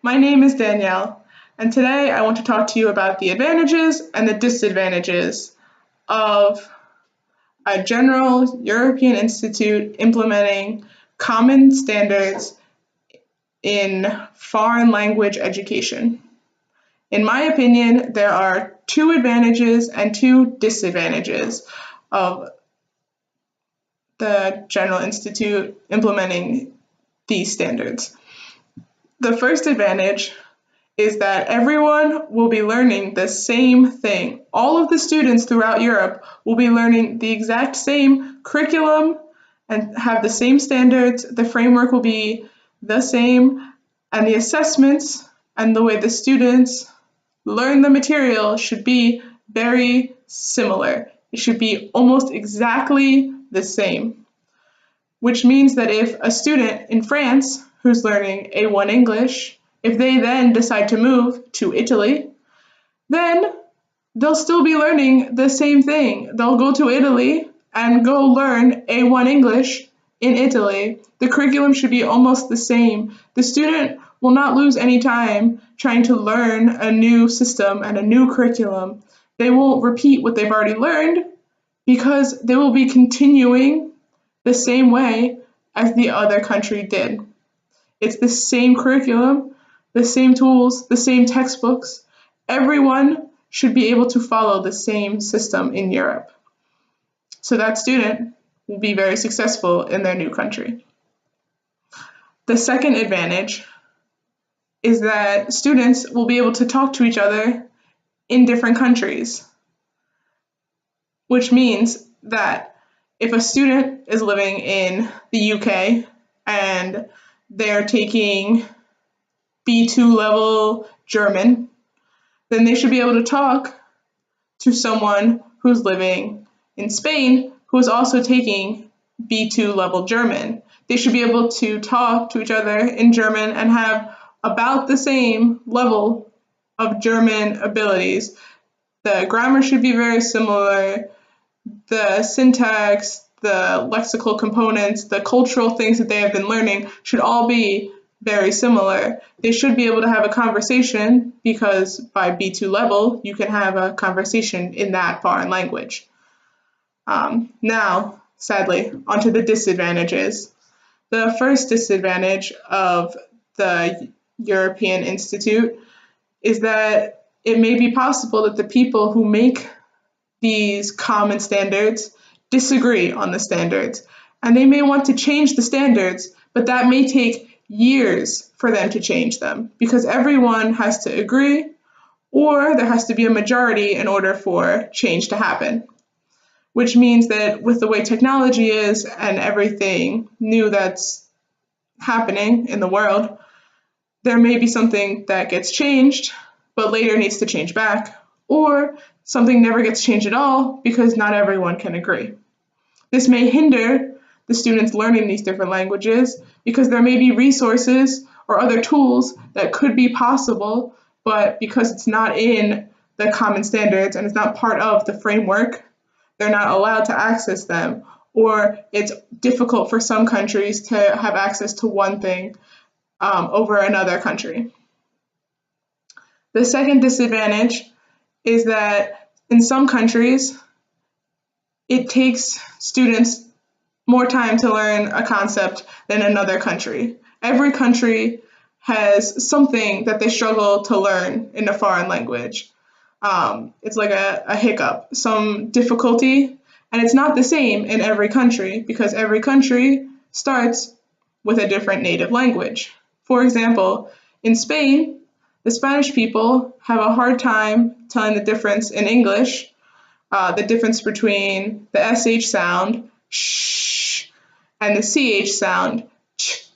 My name is Danielle, and today I want to talk to you about the advantages and the disadvantages of a general European institute implementing common standards in foreign language education. In my opinion, there are two advantages and two disadvantages of the General Institute implementing these standards. The first advantage is that everyone will be learning the same thing. All of the students throughout Europe will be learning the exact same curriculum and have the same standards. The framework will be the same, and the assessments and the way the students learn the material should be very similar. It should be almost exactly the same, which means that if a student in France who's learning A1 English, if they then decide to move to Italy, then they'll still be learning the same thing. They'll go to Italy and go learn A1 English in Italy. The curriculum should be almost the same. The student will not lose any time trying to learn a new system and a new curriculum. They won't repeat what they've already learned because they will be continuing the same way as the other country did. It's the same curriculum, the same tools, the same textbooks. Everyone should be able to follow the same system in Europe. So that student will be very successful in their new country. The second advantage is that students will be able to talk to each other in different countries, which means that if a student is living in the UK and they're taking B2 level German, then they should be able to talk to someone who's living in Spain who is also taking B2 level German. They should be able to talk to each other in German and have about the same level of German abilities. The grammar should be very similar. The syntax, the lexical components, the cultural things that they have been learning should all be very similar. They should be able to have a conversation because by B2 level, you can have a conversation in that foreign language. Now, sadly, onto the disadvantages. The first disadvantage of the European Institute is that it may be possible that the people who make these common standards disagree on the standards, and they may want to change the standards, but that may take years for them to change them because everyone has to agree or there has to be a majority in order for change to happen, which means that with the way technology is and everything new that's happening in the world, there may be something that gets changed but later needs to change back, or something never gets changed at all because not everyone can agree. This may hinder the students learning these different languages because there may be resources or other tools that could be possible, but because it's not in the common standards and it's not part of the framework, they're not allowed to access them, or it's difficult for some countries to have access to one thing over another country. The second disadvantage is that in some countries, it takes students more time to learn a concept than another country. Every country has something that they struggle to learn in a foreign language. It's like a hiccup, some difficulty, and it's not the same in every country because every country starts with a different native language. For example, in Spain, the Spanish people have a hard time telling the difference in English, the difference between the SH sound, sh, and the CH sound, ch,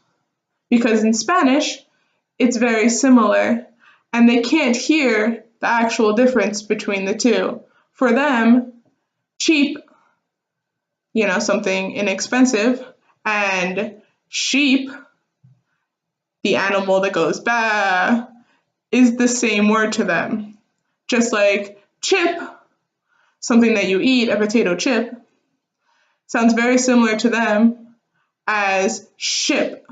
because in Spanish, it's very similar, and they can't hear the actual difference between the two. For them, cheap, something inexpensive, and sheep, the animal that goes ba, is the same word to them. Just like chip, something that you eat, a potato chip, sounds very similar to them as ship,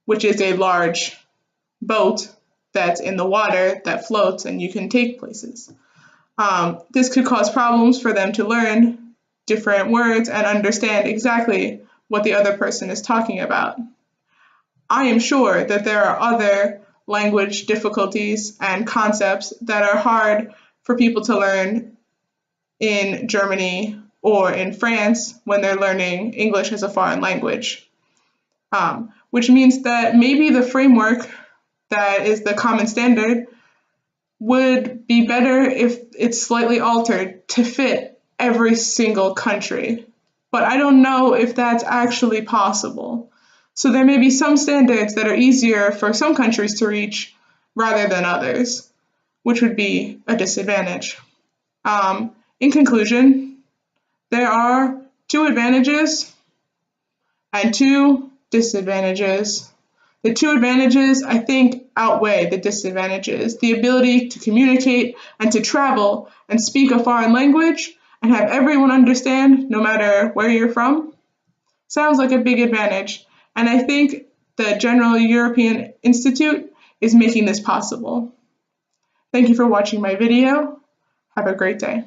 which is a large boat that's in the water that floats and you can take places. This could cause problems for them to learn different words and understand exactly what the other person is talking about. I am sure that there are other language difficulties and concepts that are hard for people to learn in Germany or in France when they're learning English as a foreign language, which means that maybe the framework that is the common standard would be better if it's slightly altered to fit every single country. But I don't know if that's actually possible. So there may be some standards that are easier for some countries to reach rather than others, which would be a disadvantage. In conclusion, there are 2 advantages and 2 disadvantages. The 2 advantages, I think, outweigh the disadvantages. The ability to communicate and to travel and speak a foreign language and have everyone understand no matter where you're from sounds like a big advantage. And I think the General European Institute is making this possible. Thank you for watching my video. Have a great day.